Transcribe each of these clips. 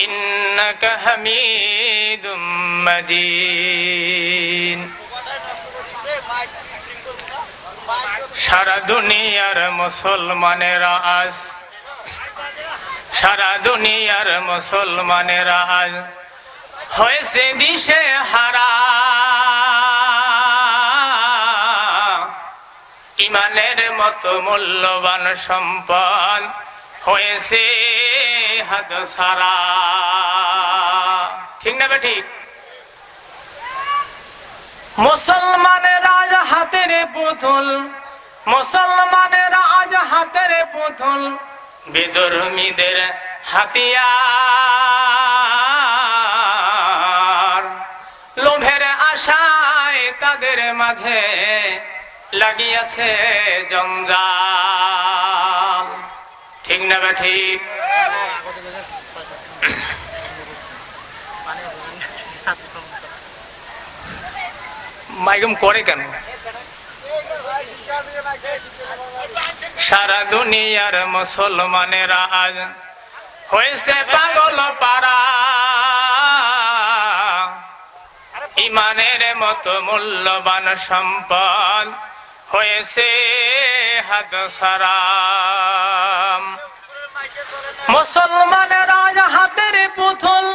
إنك حميد مجيد সারা দুনিয়ার মুসলমানেরা আজ সারা দুনিয়ার মুসলমানেরা আজ হয়েছে দিশে হারা ইমানের মতো মূল্যবান সম্পদ হয়েছে হাতছাড়া। ঠিক না ঠিক? মুসলমানের আজ হাতের পুতুল, মুসলমানের আজ হাতের পুতুল, বিধর্মীদের হাতিয়ার। লোভের আশায় তাদের মাঝে লাগিয়াছে জঞ্জাল। ঠিক না ঠিক? মাইকম করে কেন? সারা দুনিয়ার মুসলমানেরা আজ হয়েছে পাগল পারা ইমানের মতো মূল্যবান সম্পদ হয়েছে হাতছাড়া। মুসলমানের আজ হাতের পুতুল,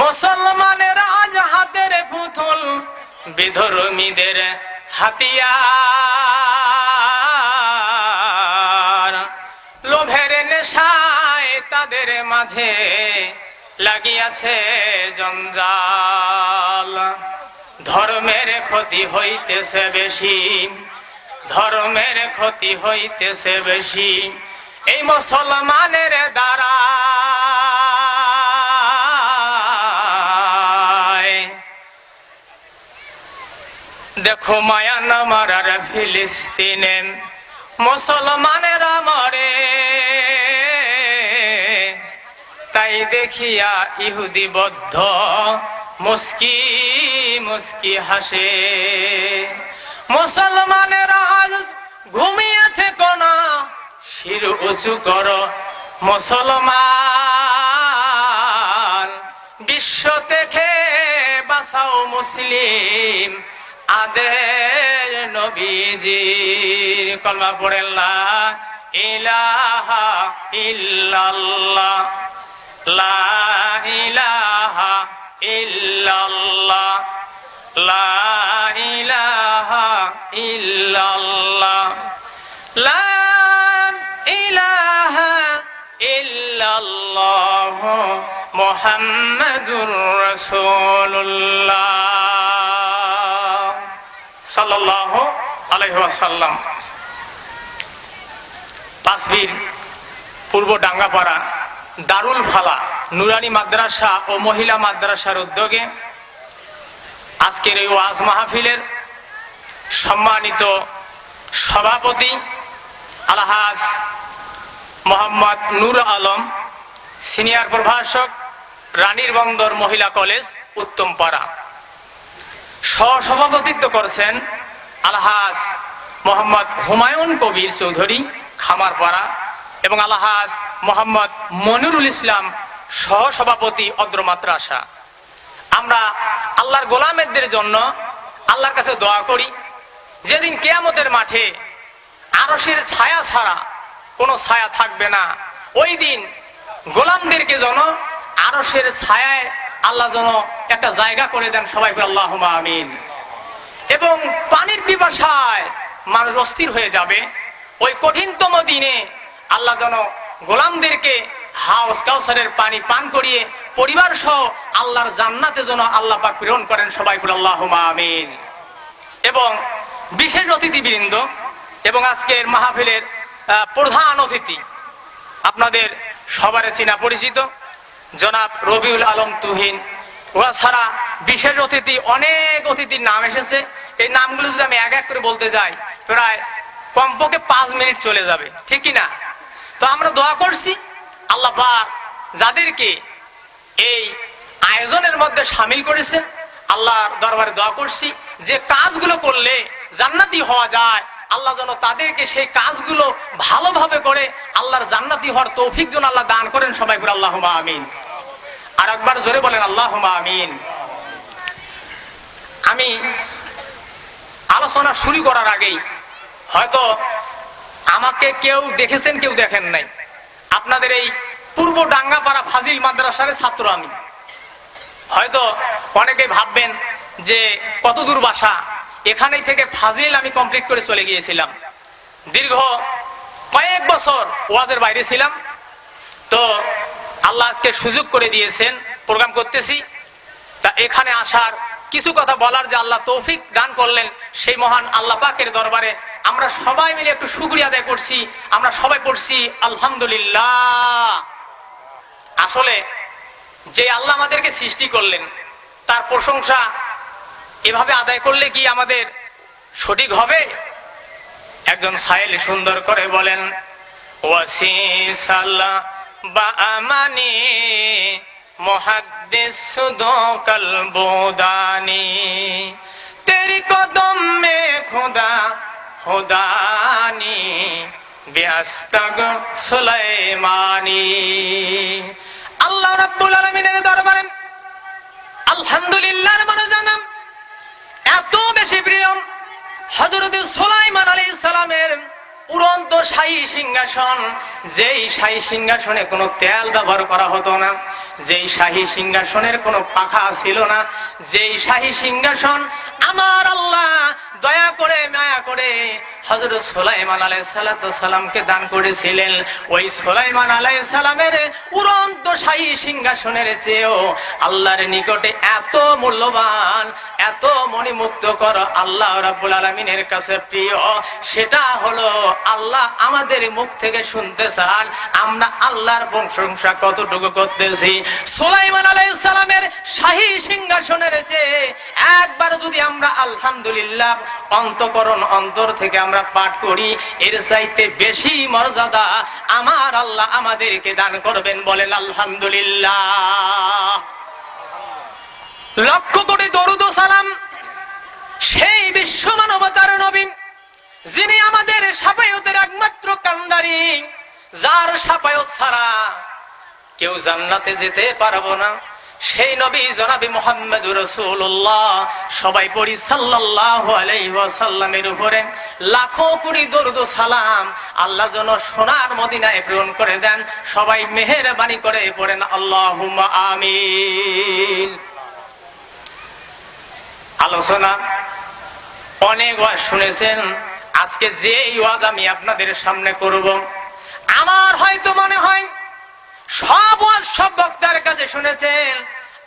মুসলমানের আজ হাতের পুতুল, বিধর্মীদের হাতিয়ার। লোভের নেশায় তাদের মাঝে লাগিয়াছে জঞ্জাল। ধর্মের ক্ষতি হইতেছে বেশি, ধর্মের ক্ষতি হইতেছে বেশি এই মুসলমানের দ্বারা। দেখো মায়ানমার আর ফিলিস্তিনে মুসলমানেরা মরে, তাই দেখিয়া ইহুদি বৌদ্ধ মুস্কি মুস্কি হাসে। মুসলমানেরা আজ ঘুমিয়ে থেকো না, শির উঁচু করো মুসলমান। বিশ্ব থেকে বাঁচাও মুসলিম আদের নবীজির। কলমা পড়েন লা ইলাহা ইল্লাল্লাহ, লা ইলাহা ইল্লাল্লাহ, লা ইলাহা ইল্লাল্লাহ, লা ইলাহা ইল্লাল্লাহ মুহাম্মাদুর রাসূলুল্লাহ সাল্লাল্লাহু আলাইহি ওয়াসাল্লাম। পাঁচবীর পূর্ব ডাঙ্গাপাড়া দারুল ফালা নুরানি মাদ্রাসা ও মহিলা মাদ্রাসার উদ্যোগে আজকের এই ওয়াজ মাহফিলের সম্মানিত সভাপতি আলহাজ মোহাম্মদ নূর আলম, সিনিয়র প্রভাষক, রানীর বন্দর মহিলা কলেজ উত্তমপাড়া। সহসভাপতিত্ব করছেন আলহাজ মোহাম্মদ হুমায়ুন কবির চৌধুরী, খামারপাড়া, এবং আলহাজ মোহাম্মদ মনিরুল ইসলাম সহসভাপতি অদ্র মাদ্রাসা। আমরা আল্লাহর গোলামেদের জন্য আল্লাহর কাছে দোয়া করি, যেদিন কিয়ামতের মাঠে আরশের ছায়া ছাড়া কোনো ছায়া থাকবে না, ওই দিন গোলামদেরকে যেন আরশের ছায়ায় আল্লাহ যেন একটা জায়গা করে দেন। সবাই বলে আল্লাহুম্মা আমিন। এবং পানির পিপাসায় মানুষ অস্থির হয়ে যাবে, ওই কঠিনতম দিনে আল্লাহ যেন গোলামদেরকে হাউস কাউসারের পানি পান করিয়ে পরিবার সহ আল্লাহর জান্নাতে যেন আল্লাহ পাক প্রেরণ করেন। সবাই বলে আল্লাহুম্মা আমিন। এবং বিশেষ অতিথিবৃন্দ এবং আজকের মাহফিলের প্রধান অতিথি আপনাদের সবার চেনা পরিচিত জনাব রবিউল আলম তুহিন। ওরা ছাড়া বিশেষ অতিথি অনেক অতিথির নাম এসেছে, এই নামগুলো যদি আমি এক এক করে বলতে যাই প্রায় কমপক্ষে 5 মিনিট চলে যাবে, ঠিক কিনা? তো আমরা দোয়া করছি আল্লাহ পাক যাদেরকে এই আয়োজনের মধ্যে শামিল করেছেন, আল্লাহর দরবারে দোয়া করছি যে কাজগুলো করলে জান্নাতি হওয়া যায়, আল্লাহ যেন তাদেরকে সেই কাজগুলো ভালোভাবে করে আল্লাহর জান্নাতি হওয়ার তৌফিক যেন আল্লাহ দান করেন। সবাই বলে আল্লাহুম্মা আমিন। আর একবার জোরে বলেন আল্লাহুম্মা আমিন। আমি আলোচনা শুরু করার আগেই, হয়তো আমাকে কেউ দেখেছেন কেউ দেখেন নাই, আপনাদের এই পূর্ব ডাঙ্গাপাড়া ফাজিল মাদ্রাসার ছাত্র আমি। হয়তো অনেকে ভাববেন যে কত দূর বাসা, এখানেই থেকে ফাজিল আমি কমপ্লিট করে চলে গিয়েছিলাম। দীর্ঘ কয়েক বছর ওয়াজের বাইরে ছিলাম, তো আল্লাহ আজকে সুযোগ করে দিয়েছেন, প্রোগ্রাম করতেছি। তা এখানে আসার, কিছু কথা বলার যে আল্লাহ তৌফিক দান করলেন, সেই মহান আল্লাহ পাকের দরবারে আমরা সবাই মিলে একটু শুকরিয়া আদায় করছি। আমরা সবাই পড়ছি আলহামদুলিল্লাহ। আসলে যে আল্লাহ আমাদেরকে সৃষ্টি করলেন, তার প্রশংসা এভাবে আদায় করলে কি আমাদের সঠিক হবে? একজন সাইল সুন্দর করে বলেন, ওয়াসিসাল্লাহ বা আমানি মুহাদ্দিস সুদকাল বুদানি, তেরি কদম মে খুদা হুদানি বিআস্তাগ সুলাইমানি। আল্লাহ রাব্বুল আলামিনের দরবারে আলহামদুলিল্লাহর মানে জানাম এত বেশি প্রিয়। হযরত সুলাইমান আলাইহিস সালামের উড়ন্ত শাহী সিংহাসন, যেই শাহী সিংহাসনে কোনো তেল ব্যবহার করা হতো না, যেই শাহী সিংহাসনের কোনো পাখা ছিল না, যেই শাহী সিংহাসন আমার আল্লাহ দয়া করে মায়া করে হযরত সুলাইমান আলাইহিস সালামকে দান করেছিলেন, ওই সুলাইমান আলাইহিস সালামের উড়ন্ত শাহী সিংহাসনের চেয়েও আল্লাহর নিকটে এত মূল্যবান, এত মণিমুগ্ধকর, আল্লাহ রাব্বুল আলামিনের কাছে প্রিয়, সেটা হলো আল্লাহ আমাদের মুখ থেকে শুনতে চান আমরা আল্লাহর প্রশংসা কতটুকু করতেছি। সুলাইমান আলাইহিস সালামের শাহী সিংহাসনের চেয়ে একবার যদি আমরা আলহামদুলিল্লাহ অন্তঃকরণ অন্তর থেকে আমরা পাঠ করি, এর চাইতে বেশি মর্যাদা আমার আল্লাহ আমাদেরকে দান করবেন। বলেন আলহামদুলিল্লাহ। লক্ষ কোটি দরুদ ও সালাম সেই বিশ্ব মানবতার নবী, যিনি আমাদের শাফায়াতের একমাত্র কান্ডারি, যার শাফায়াত ছাড়া কেউ জান্নাতে যেতে পারবো না, সেই নবী জনাবে মুহাম্মদুর রাসূলুল্লাহ। সবাই পড়ি সাল্লাল্লাহু আলাইহি ওয়াসাল্লামের উপরে লাখো কোটি দরুদ ও সালাম আল্লাহ যেন সোনার মদিনায় প্রেরণ করে দেন। সবাই মেহেরবানি করে পড়েন আল্লাহুম্মা আমিন। আলোচনা অনেক ওয়াজ শুনেছেন, আজকে যে ওয়াজ আমি আপনাদের সামনে করব, আমার হয়তো মনে হয় সব ওয়াজ সব বক্তার কাছে শুনেছেন।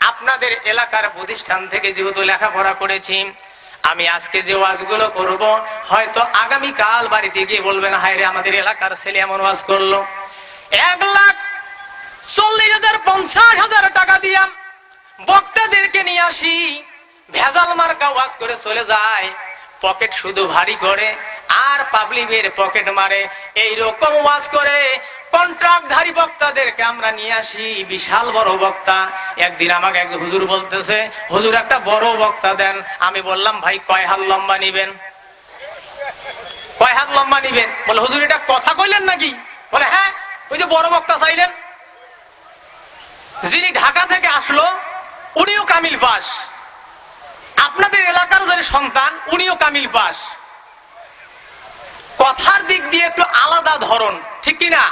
আপনাদের এলাকার প্রতিষ্ঠান থেকে যেহেতু লেখাপড়া করেছি, আমি আজকে যে ওয়াজগুলো করব, হয়তো আগামী কাল বাড়িতে গিয়ে বলবেন, হায় রে আমাদের এলাকার ছেলে এমন ওয়াজ করলো। 1,40,000 টাকা দিয়া বক্তাদেরকে নিয়ে আসি, ভেজাল মার্কা ওয়াজ করে চলে যায়, পকেট শুধু ভারী করে আর পাবলিকের পকেট মারে। এইরকম ওয়াজ করে কন্ট্রাক্টধারী বক্তাদেরকে আমরা নিয়ে আসি, বিশাল বড় বক্তা। একদিন আমাকে এক হুজুর বলতেছে, হুজুর একটা বড় বক্তা দেন। আমি বললাম, ভাই কয় হাত লম্বা নিবেন? কয় হাত লম্বা নিবেন? বলে, হুজুর এটা কথা কইলেন নাকি? বলে, হ্যাঁ, ওই যে বড় বক্তা চাইলেন। যিনি ঢাকা থেকে আসলো উনিও কামিল পাস, আপনাদের এলাকার যে সন্তান উনিও কামিল পাস। কথার দিক দিয়ে একটু আলাদা ধরন, ঠিক কিনা?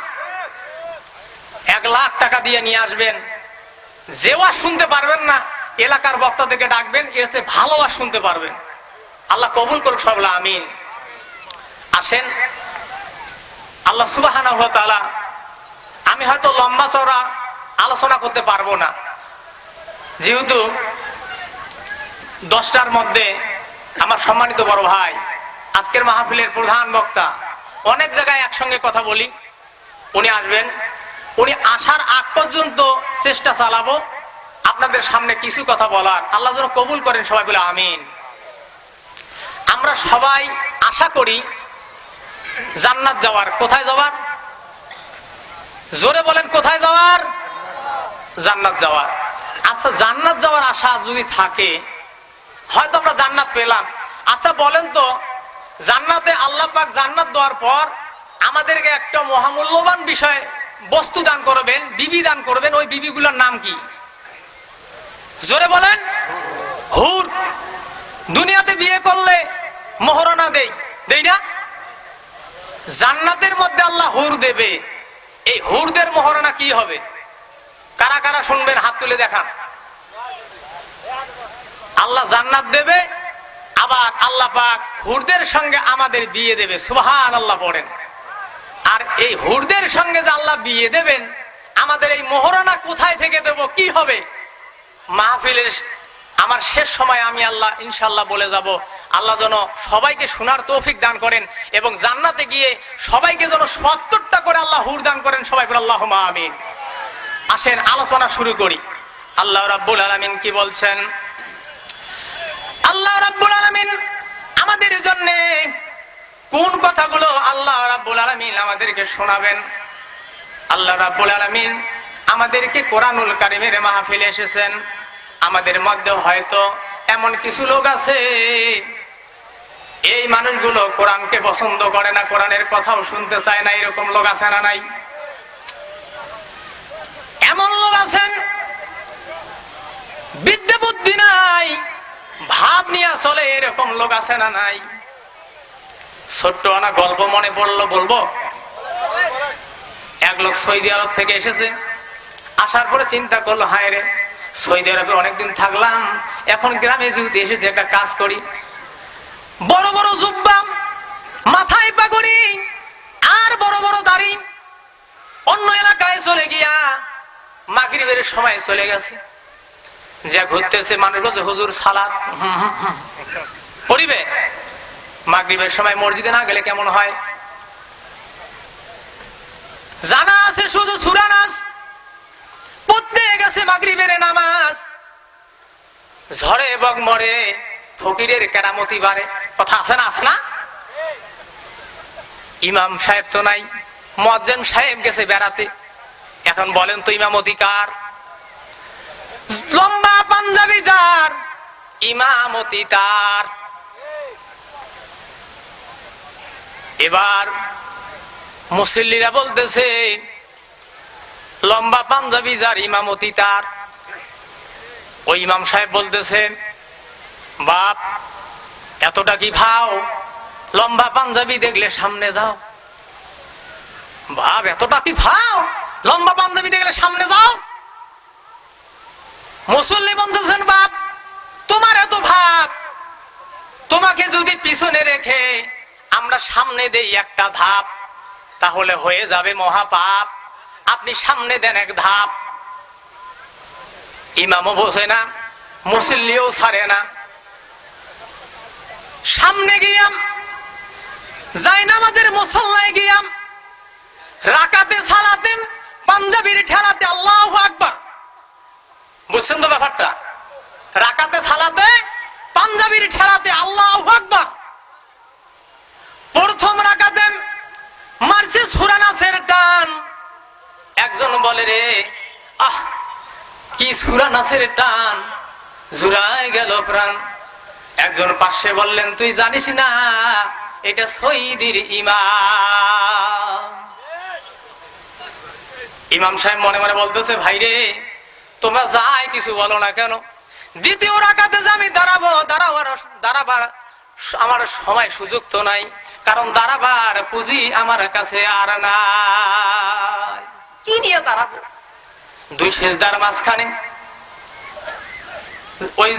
1,00,000 টাকা দিয়ে নিয়ে আসবেন, যে ওয়াজ শুনতে পারবেন না এলাকার বক্তাদেরকে ডাকবেন, এর চেয়ে ভালো ওয়াজ শুনতে পারবেন। আল্লাহ কবুল করুক সব, আমিন। আসেন, আল্লাহ সুবহানাহু ওয়া তাআলা, আমি হয়তো লম্বা চওড়া আলোচনা করতে পারবো না, যেহেতু 10টার মধ্যে আমার সম্মানিত বড় ভাই আজকের মাহফিলের প্রধান বক্তা, অনেক জায়গায় একসঙ্গে কথা বলি, উনি আসবেন। উনি আসার আগ পর্যন্ত চেষ্টা চালাবো আপনাদের সামনে কিছু কথা বলার। আল্লাহ যেন কবুল করেন, সবাই বলে আমিন। আমরা সবাই আশা করি জান্নাত যাওয়ার। কোথায় যাওয়ার? জোরে বলেন, কোথায় যাওয়ার? জান্নাত যাওয়ার। আচ্ছা, জান্নাত যাওয়ার আশা যদি থাকে, হয়তো আমরা জান্নাত পেলাম। আচ্ছা বলেন তো, জান্নাতে আল্লাহ পাক জান্নাত দেওয়ার পর আমাদেরকে একটা মহামূল্যবান বিষয় বস্তু দান করবেন, বিবি দান করবেন। ওই বিবিগুলোর নাম কি? জোরে বলেন, হুর। দুনিয়াতে বিয়ে করলে মোহরানা দেই না? জান্নাতের মধ্যে আল্লাহ হুর দেবে। এই হুরদের মোহরানা কি হবে? কারা কারা শুনবেন হাত তুলে দেখান। আল্লাহ জান্নাত দেবে, আবার আল্লাহ পাক হুরদের সঙ্গে আমাদের বিয়ে দেবে। সুবহানাল্লাহ পড়েন। আর এই হুরদের সঙ্গে যে আল্লাহ বিয়ে দেবেন, আমাদের এই মোহরানা কোথায় থেকে দেব, কি হবে? মাহফিলের আমার শেষ সময় আমি আল্লাহ ইনশাআল্লাহ বলে যাব। আল্লাহ যেন সবাইকে শোনার তৌফিক দান করেন এবং জান্নাতে গিয়ে সবাইকে যেন ৭০টা করে আল্লাহ হুর দান করেন। সবাই বলে আল্লাহুম্মা আমিন। আসেন আলোচনা শুরু করি। আল্লাহ রাব্বুল আলামিন কি বলছেন? আল্লাহ রাব্বুল আলামিন আমাদের জন্য কোন কথাগুলো আল্লাহ রাব্বুল আলামিন আমাদেরকে শোনাবেন? আল্লাহ রাব্বুল আলামিন আমাদেরকে কোরআনুল কারীমের মাহফিলে এসেছেন। আমাদের মধ্যে হয়তো এমন কিছু লোক আছে, এই মানুষগুলো কোরআনকে পছন্দ করে না, কোরআনের কথাও শুনতে চায় না। এরকম লোক আছে না নাই? এমন লোক আছেন বিদ্যা বুদ্ধি নাই, ভাব নিয়ে চলে, এরকম লোক আছে না নাই? ছোট্ট আনা গল্প মনে পড়লো, বলবো। এক লোক সৌদি আরব থেকে এসেছে। আসার পরে চিন্তা করলো, হায় রে, সৌদি আরবে অনেকদিন থাকলাম, এখন গ্রামে যেহেতু এসেছে একটা কাজ করি। বড় বড় জুব্বা, মাথায় পাগড়ি আর বড় বড় দাড়ি। অন্য এলাকায় চলে গিয়া মাগরিবের সময় চলে গেছে, যা ঘুরতেছে। মানুষ বলছে, হুজুর সালাত পড়িবে? মাগরিবের সময় মসজিদে না গেলে কেমন হয়? জানা আছে শুধু সূরা নাস পড়তে গেছে মাগরিবের নামাজ। ঝড়ে বগ মরে, ফকিরের কেরামতি বাড়ে, কথা আছে না? আছে না? ইমাম সাহেব তো নাই, মুয়াজ্জিন সাহেব গেছে বেড়াতে। এখন বলেন তো ইমামতি কার? লম্বা পাঞ্জাবি যার, ইমামতি তার। এবার মুসল্লিরা বলতেছে, লম্বা পাঞ্জাবি যার, ইমামতি তার। ওই ইমাম সাহেব বলতেছে, বাপ এতটা কি ভাও? লম্বা পাঞ্জাবি দেখলে সামনে যাও। বাপ এতটা কি ভাও? লম্বা পাঞ্জাবি দেখলে সামনে যাও। মুসল্লি বলতেছেন, বাপ তোমার এত ভাব, তোমাকে যদি পিছনে রেখে আমরা সামনে দেই একটা ধাপ, তাহলে হয়ে যাবে মহাপাপ। আপনি সামনে দেন এক ধাপ। ইমামও বসে না, মুসল্লিও ছাড়ে না। সামনে গিয়াম, জায়নামাজের মুসল্লায় গিয়াম, রাকাতে সালাতে পাঞ্জাবির ঠেলাতে আল্লাহু আকবার। বুঝছেন তো ব্যাপারটা? রাকাতে সালাতে পাঞ্জাবির ঠেলাতে আল্লাহু আকবার। প্রথম রাকাতে মারছে সূরা নাসের টান। একজন বলে, রে আহ কি সূরা নাসের টান, জুড়ায় গেল প্রাণ। একজন পাশে বললেন, তুই জানিস না এটা সৌদির ইমাম। ইমাম সাহেব মনে মনে বলতেছে, ভাই রে তোমরা যাই কিছু বলো না কেন, দ্বিতীয় রাকাতে যে আমি দাঁড়াবার আমার সময় সুযোগ তো নাই, কারণ দাঁড়াবার পুঁজি আমার কাছে আর নাই। কি নিয়ে দাঁড়াবো? দুই সিজদার মাঝখানে ওই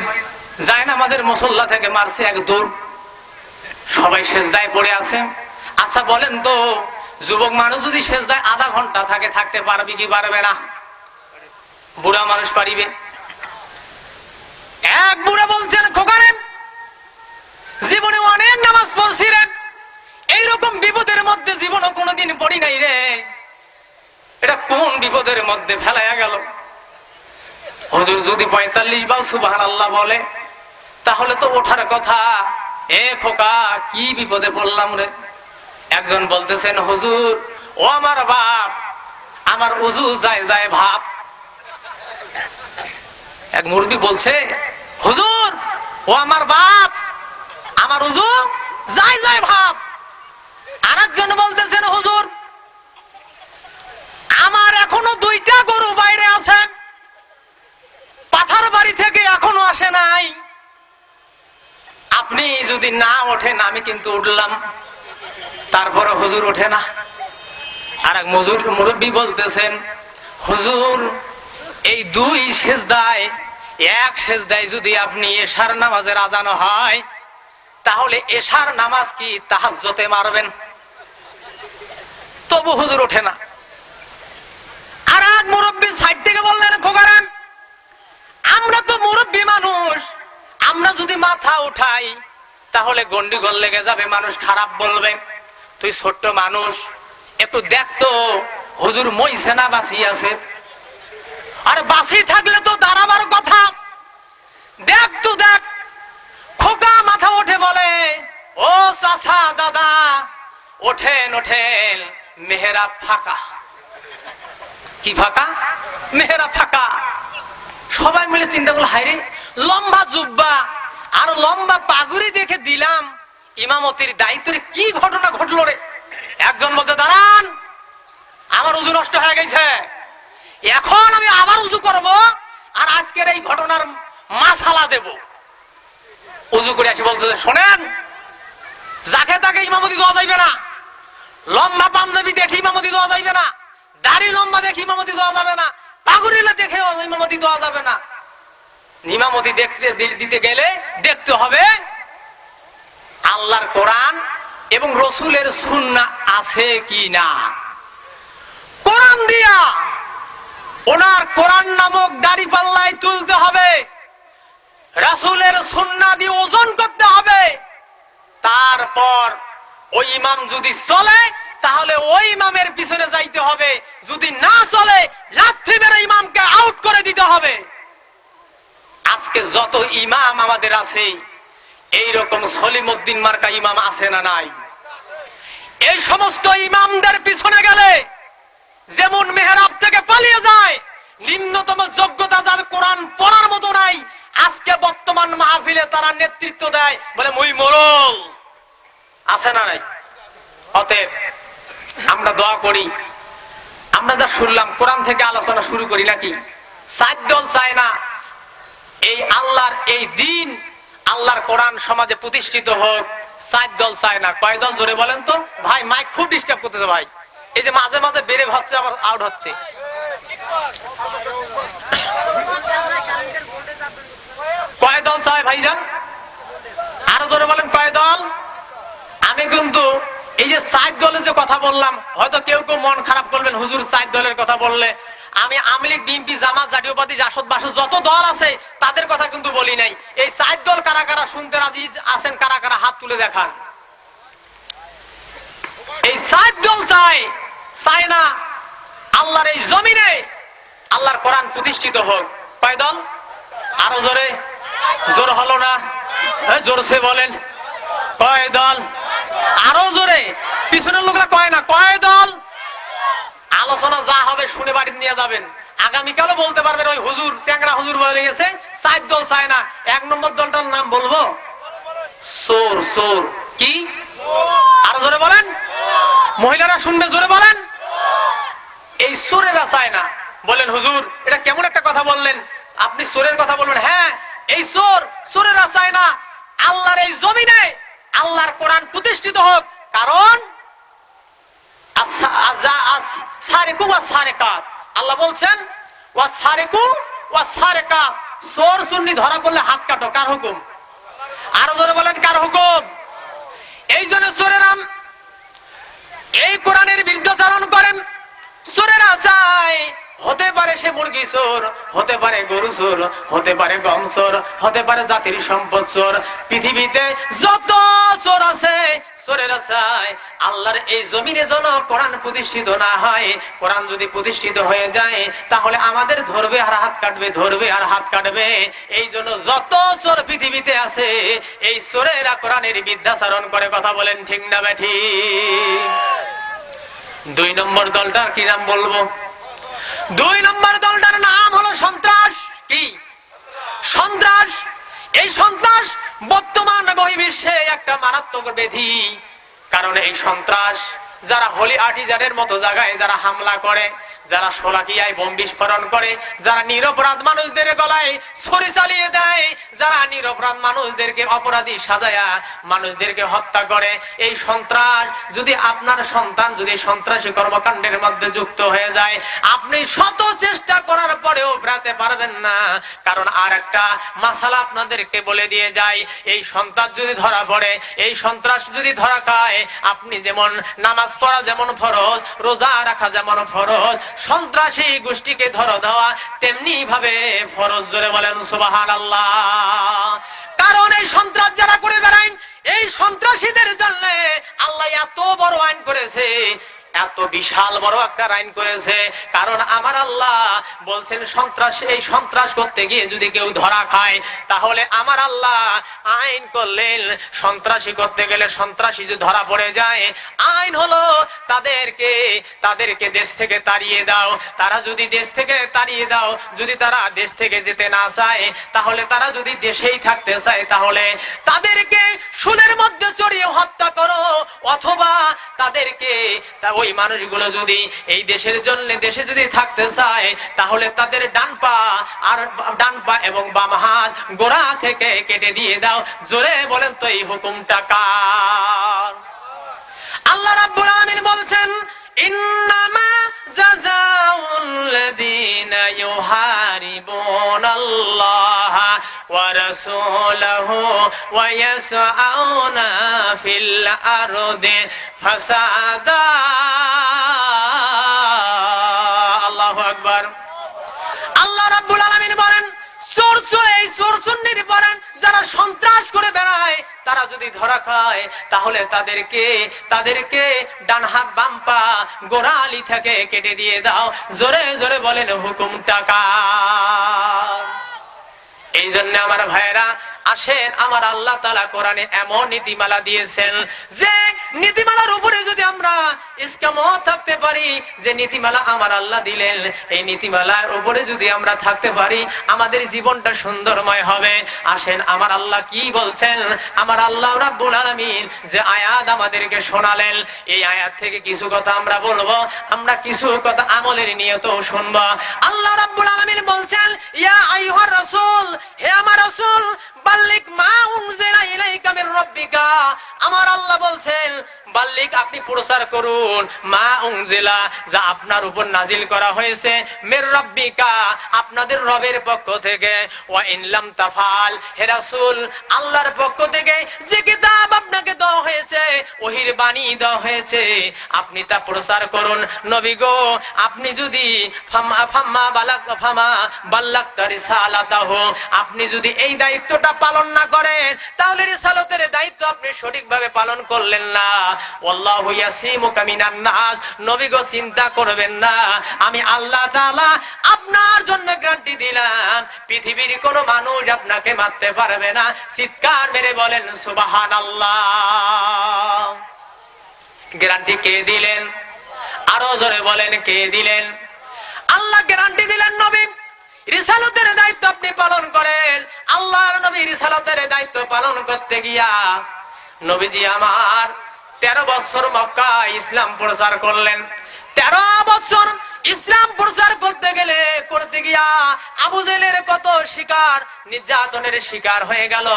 জায়নামাজের মুসল্লা থেকে মারছে এক দৌড়, সবাই সেজদায় পড়ে আছে। আচ্ছা বলেন তো, যুবক মানুষ যদি সেজদায় আধা ঘন্টা থাকে, থাকতে পারবে কি পারবে না? বুড়া মানুষ পারিবে? এক বুড়া বলছেন, খোকারে জীবনে অনেক নামাজ পড়ছি রে, এইরকম বিপদের মধ্যে জীবনে কোনোদিন পড়ি নাই রে, এটা কোন বিপদের মধ্যে ফেলাইয়া গেল? হুজুর যদি ৪৫ বার সুবহানাল্লাহ বলে তাহলে তো ওঠার কথা। এ খোকা কি বিপদে পড়লাম রে? একজন বলতেছেন, হুজুর ও আমার বাপ, আমার উজু যায় যায় ভাব। এক মুরব্বি বলছে, হুজুর ও আমার বাপ, আমার উজু যায় যায় ভাব। আরেকজন বলতেছেন, হুজুর আমার এখনো 2টা গরু বাইরে আছে, পাথার বাড়ি থেকে যদি না ওঠেন আমি কিন্তু উঠলাম, তারপরে হুজুর ওঠে না। আর এক মুরব্বী বলতেছেন, হুজুর এই দুই সেজদায়, এক সেজদায় যদি আপনি এশার নামাজের আজান হয় তাহলে এশার নামাজ কি তাহাজ্জুদে মারবেন? তবু হুজুর ওঠে না। আর এক মুরব্বী সাইড থেকে বললেন, খোকারান আমরা তো মুরব্বী মানুষ, আমরা যদি মাথা উঠাই তাহলে গন্ডিগোল লেগে যাবে, মানুষ খারাপ বলবে। তুই ছোট্ট মানুষ, একটু দেখতো হুজুর মইছে না বাঁচি আছে। আর বাঁচি থাকলে তো দাঁড়াবার কথা, দেখ তো দেখ। খোকা মাথা ওঠে বলে, ও চাচা দাদা ওঠেন ওঠেন, মেহরাব ফাঁকা। কি ফাঁকা? মেহরাব ফাঁকা। সবাই মিলে চিন্তা করলো, হায়রে লম্বা জুব্বা আর লম্বা পাগুড়ি দেখে দিলাম, ইমামতির দায়িত্বে কি ঘটনা ঘটলো রে। একজন বলতে, দাঁড়ান আমার উজু নষ্ট হয়ে গেছে, এখন আমি আবার উজু করব আর আজকের এই ঘটনার মাসালা দেব। উজু করে আসি বলতে, শোনেন যাকে তাকে ইমামতি দেওয়া যাইবে না, লম্বা পাঞ্জাবি দেখে ইমামতি দেওয়া যাইবে না, দাড়ি লম্বা দেখে ইমামতি দেওয়া যাবে না, পাগুড়িলে দেখে ইমামতি দেওয়া যাবে না। ইমামতি দিতে গেলে দেখতে হবে আল্লাহর কোরআন এবং রসুলের সুন্নাহ আছে কি না। কোরআন দিয়া ওনার কোরআন নামক দাড়ি পাল্লায় তুলতে হবে, রাসূলের সুন্নাহ দিয়ে ওজন করতে হবে। তারপর ওই ইমাম যদি চলে তাহলে ওই ইমামের পিছনে যাইতে হবে, যদি না চলে লাথি মেরে ইমামকে আউট করে দিতে হবে। আজকে যত ইমাম আমাদের আছে, এইরকম সলিমউদ্দিন মার্কা ইমাম আছে না নাই? এই সমস্ত ইমামদের পিছনে গেলে যেমন মেহরাব থেকে পালিয়ে যায়, নিম্নতম যোগ্যতা যার কোরআন পড়ার মতো নাই, আজকে বর্তমান মাহফিলে তারা নেতৃত্ব দেয়, বলে মুই মোরল। আছে না নাই? অতএব আমরা দোয়া করি, আমরা যা শুনলাম কোরআন থেকে আলোচনা শুরু করি নাকি? সাত দল চায় না এই আল্লাহর এই দিন, আল্লাহর কোরআন সমাজে প্রতিষ্ঠিত হোক। সাত দল চায় না। কয় দল জোরে বলেন তো ভাই? মাইক খুব ডিস্টার্ব করতেছে ভাই, এই যে মাঝে মাঝে বেড়ে হচ্ছে আবার আউট হচ্ছে। কয় দল চায় ভাইজান? আরো জোরে বলেন, কয় দল? আমি কিন্তু এই যে সাত দলের যে কথা বললাম, হয়তো কেউ কেউ মন খারাপ করবেন, হুজুর সাত দলের কথা বললে। আমি আওয়ামী লীগ, বিএনপি, জামাত, জাতীয়তাবাদী, জাসদ, বাসদ যত দল আছে তাদের কথা কিন্তু বলি নাই। এই সাত দল কারা কারা শুনতে রাজি আছেন? কারা কারা হাত তুলে দেখান। এই সাত দল চায় না আল্লাহর এই জমিনে আল্লাহর কোরআন প্রতিষ্ঠিত হোক। কয় দল? আরো জোরে। জোর হলো না, জোরসে বলেন কয় দল? আরো জোরে। পিছনের লোকরা কয় না, কয় দল? আলোচনা যা হবে শুনে বাড়ি নিয়ে যাবেন, আগামীকালও বলতে পারবেন ওই হুজুর চ্যাংরা হুজুর বলে গেছে সাত দল চায় না। এক নম্বর দলটার নাম বলবো, চোর। চোর কি? আরো জোরে বলেন, মহিলারা শুনবে, জোরে বলেন। এই চোরেরা চায় না। বলেন হুজুর এটা কেমন একটা কথা বললেন, আপনি চোরের কথা বলবেন? হ্যাঁ, এই চোরেরা চায় না আল্লাহর এই জমিনে আল্লাহর কোরআন প্রতিষ্ঠিত হোক। কারণ আল্লাহ বলছেন চোর চুন্নি ধরা পড়লে হাত কাটো। কার হুকুম? আরো জোরে বলেন, কার হুকুম? এই জন্য চোরেরা এই কোরআনের বিরুদ্ধাচরণ করেন। চোরেরা চায়, হতে পারে সে মুরগি চোর, হতে পারে গরু চোর, হতে পারে গম চোর, হতে পারে জাতির সম্পদ চোর। পৃথিবীতে যত চোর আছে চোরেরা চায় আল্লাহর এই জমিনে যেন কোরআন প্রতিষ্ঠিত না হয়। কোরআন যদি প্রতিষ্ঠিত হয়ে যায় তাহলে আমাদের ধরবে আর হাত কাটবে, ধরবে আর হাত কাটবে। এই জন্য যত চোর পৃথিবীতে আছে এই চোরেরা কোরআনের বিরুদ্ধাচরণ করে। কথা বলেন ঠিক না বেঠিক? দুই নম্বর দলটার কি নাম বলবো? দুই নম্বর দলটার নাম হলো সন্ত্রাস। কি? সন্ত্রাস। এই সন্ত্রাস বর্তমান বহির্বিশ্বে একটা মারাত্মক ব্যাধি। কারণ এই সন্ত্রাস যারা হোলি আর্টিজানের মতো জায়গায় যারা হামলা করে, যারা শোলাকিয়ায় বোম বিস্ফোরণ করে, যারা নিরপরাধ মানুষদের গলায় ছুরি চালিয়ে দেয়, যারা নিরপরাধ মানুষদেরকে অপরাধী সাজায়া মানুষদেরকে হত্যা করে, এই সন্ত্রাস যদি আপনার সন্তান যদি সন্ত্রাসী কর্মকাণ্ডের মধ্যে যুক্ত হয়ে যায়, আপনি শত চেষ্টা করার পরেও ফেরাতে পারবেন না। কারণ আর একটা মাসালা আপনাদেরকে বলে দিয়ে যায়, এই সন্ত্রাস যদি ধরা পড়ে, এই সন্ত্রাস যদি ধরা খায়, আপনি যেমন নামাজ পড়া যেমন ফরজ, রোজা রাখা যেমন ফরজ, সন্ত্রাসী গোষ্ঠীকে ধরা দেওয়া তেমনি ভাবে ফরজ। জোরে বলেন সুবহানাল্লাহ। কারণ এই সন্ত্রাস যারা করে বেড়ায়, এই সন্ত্রাসীদের জন্য আল্লাহ এত বড় আইন করেছে, এত বিশাল বড় একটা আইন করেছে। কারণ আমার আল্লাহ বলছেন, সন্ত্রাস এই সন্ত্রাস করতে গিয়ে যদি কেউ ধরা খায়, তাহলে আমার আল্লাহ আইন করলেন, সন্ত্রাসী করতে গেলে সন্ত্রাসী যদি ধরা পড়ে যায়, আইন হলো তাদেরকে দেশ থেকে তাড়িয়ে দাও। তারা যদি দেশ থেকে তাড়িয়ে দাও, যদি তারা দেশ থেকে যেতে না চায়, তাহলে তারা যদি দেশেই থাকতে চায়, তাহলে তাদেরকে সুদের মধ্যে চড়িয়ে হত্যা করো, অথবা তাদেরকে ওই মানুষগুলো যদি এই দেশের জন্য দেশে যদি থাকতে চায়, তাহলে তাদের ডান পা এবং বাম হাত গোড়া থেকে কেটে দিয়ে দাও। জোরে বলেন তো এই হুকুমটা কার? আল্লাহ রাব্বুল আলামিন বলছেন, ইন্নামা জাযাউল লাযীনা ইউহারিবুনাল্লাহা ওয়া রাসূলাহু ওয়া ইয়াসআউনা ফিল আরদি ফাসাদা। আল্লাহু আকবার। আল্লাহ রাব্বুল আলামিন বলেন, চোর-চুন্নির পরেন যারা সন্ত্রাস করে বেড়ায়, তারা যদি ধরা খায়, তাহলে তাদেরকে ডান হাত বাম পা গোড়ালি থেকে কেটে দিয়ে দাও। জোরে জোরে বলেন হুকুমটা কার? এই জন্য আমার ভাইরা আসেন, আমার আল্লাহ তাআলা কোরআনে এমন নীতিমালা দিয়েছেন, যে নীতিমালার উপরে যদি আমরা ইসকামত থাকতে পারি, যে নীতিমালা আমার আল্লাহ দিলেন, এই নীতিমালার উপরে যদি আমরা থাকতে পারি, আমাদের জীবনটা সুন্দরময় হবে। আসেন, আমার আল্লাহ কি বলছেন? আমার আল্লাহ রাব্বুল আলামিন যে আয়াত আমাদেরকে শোনালেন, এই আয়াত থেকে কিছু কথা আমরা বলবো, আমরা কিছু কথা আমলের নিয়তেও শুনবো। আল্লাহ রাব্বুল আলামিন বলছেন, ইয়া আইয়ুহার রাসূল, হে আমার রাসূল, বাল্লিক মা উনজিলা ইলাইকা মির রাব্বিকা। আমার আল্লাহ বলছেন, বাল্লিক আপনি প্রচার করুন, মা উনজিলা যা আপনার উপর নাজিল করা হয়েছে, মির রাব্বিকা আপনাদের রবের পক্ষ থেকে, ওয়া ইন লাম তাফাল, হে রাসূল আল্লাহর পক্ষ থেকে যে কিতাব আপনাকে দেওয়া হয়েছে, ওহীর বাণী দেওয়া হয়েছে, আপনি তা প্রচার করুন। নবী গো, আপনি যদি ফাম্মা বাল্লাগতা রিসালাতাহু, আপনি যদি এই দায়িত্বটা পালন না করেন, তাহলে রিসালাতের দায়িত্ব আপনি সঠিকভাবে পালন করলেন না। ওয়াল্লাহু ইয়াসিমুকা মিনান নাস, নবী গো চিন্তা করবেন না, আমি আল্লাহ তাআলা আপনার জন্য গ্যারান্টি দিলাম, পৃথিবীর কোনো মানুষ আপনাকে মারতে পারবে না। চিৎকার মেরে বলেন সুবহানাল্লাহ। গ্যারান্টি কে দিলেন? আরো জোরে বলেন কে দিলেন? আল্লাহ গ্যারান্টি দিলেন, নবী রিসালাতের দায়িত্ব আপনি পালন করেন। আল্লাহর নবী রিসালাতের দায়িত্ব পালন করতে গিয়া নবীজি আমার 13 বছর মক্কা ইসলাম প্রচার করলেন। 13 বছর ইসলাম প্রচার করতে গিয়া আবু জেহেলের কত শিকার নির্যাতনের শিকার হয়ে গেল।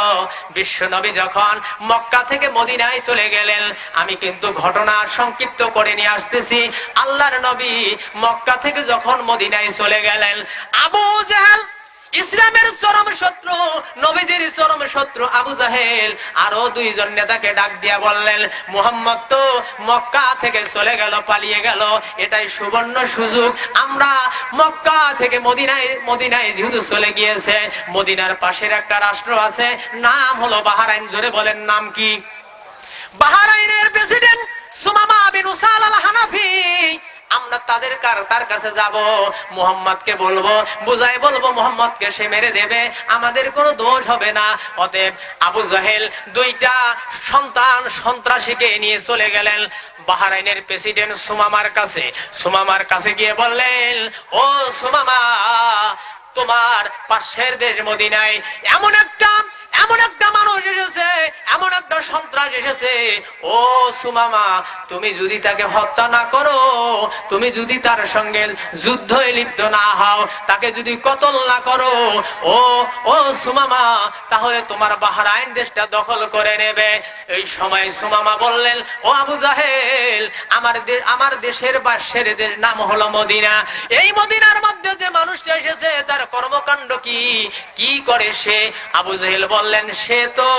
বিশ্ব নবী যখন মক্কা থেকে মদিনায় চলে গেলেন, আমি কিন্তু ঘটনা সংক্ষিপ্ত করে নিয়ে আসতেছি। আল্লাহর নবী মক্কা থেকে যখন মদিনায় চলে গেলেন, আবু জেহেল ইসলামের চরম শত্রু, নবীজির চরম শত্রু আবু জাহেল আরো 2 জন নেতাকে ডাক দিয়া বললেন, মুহাম্মদ তো মক্কা থেকে চলে গেল, পালিয়ে গেল, এটাই সুবর্ণ সুযোগ, আমরা মক্কা থেকে মদিনায় যেহেতু চলে গিয়েছে, মদিনার পাশের একটা রাষ্ট্র আছে, নাম হলো বাহরাইন। জোরে বলেন নাম কি? বাহরাইনের প্রেসিডেন্ট সুমামা বিন উসাল আল হানাফি, আমরা তার কাছে যাব, মুহাম্মদকে বলবো, বুঝাই বলবো, মুহাম্মদকে সে মেরে দেবে, আমাদের কোনো দোষ হবে না। অতএব আবু জাহেল 2টা সন্ত্রাসীকে নিয়ে চলে গেলেন বাহরাইনের প্রেসিডেন্ট সুমামার কাছে গিয়ে বললেন, ও সুমামা, তোমার পাশের দেশ মদিনায় এমন এমন একটা মানুষ এসেছে, এমন একটা সন্ত্রাস এসেছে, ও সুমামা তুমি যদি তাকে হত্যা না করো, তুমি যদি তার সঙ্গে যুদ্ধে লিপ্ত না হও, তাকে যদি কতল না করো, ও ও সুমামা, তাহলে তোমার বাহরাইন দেশটা দখল করে নেবে। এই সময় সুমামা বললেন, ও আবু জাহেল, আমার দেশের পাশের দেশ নাম হলো মদিনা। এই মদিনার মধ্যে যে মানুষটা এসেছে তার কর্মকাণ্ড কি, কি করে সে? আবু জাহেল বললেন, সে তো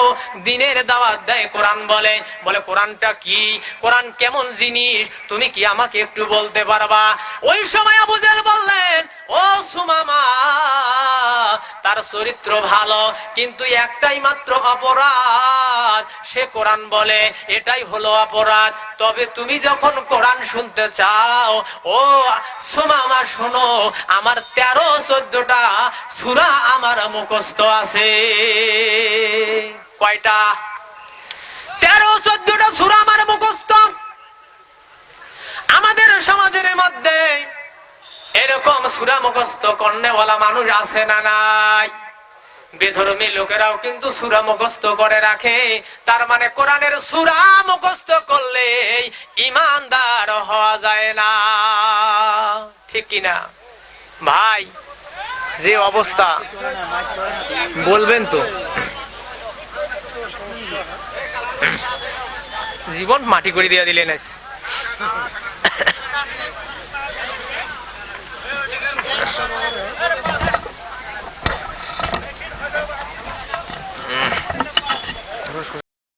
দিনের দাওয়াত দেয়, কোরআন বলে। বলে কোরআনটা কি, কোরআন কেমন জিনিস, তুমি কি আমাকে একটু বলতে পারবা? ওই সময় আবু জাহেল বললেন, ও সুমামা, তার চরিত্র ভালো, কিন্তু একটাই মাত্র অপরাধ, সে কোরআন বলে, এটাই হলো অপরাধ। তবে তুমি যখন কোরআন শুনতে চাও, ও সুমামা শোনো, আমার 13-14টা সূরা আমার মুখস্থ আছে। কয়টা? 13-14টা সূরা আমার মুখস্থ। আমাদের সমাজের মধ্যে এরকম সূরা মুখস্থ কর্নেওয়ালা মানুষ আছে না নাই? বেধর্মী লোকেরাও কিন্তু সূরা মুখস্থ করে রাখে। তার মানে কোরআনের সূরা মুখস্থ করলে ঈমানদার হওয়া যায় না, ঠিক কিনা ভাই? যে অবস্থা বলবেন তো, জীবন মাটি করে দিয়ে দিলেন।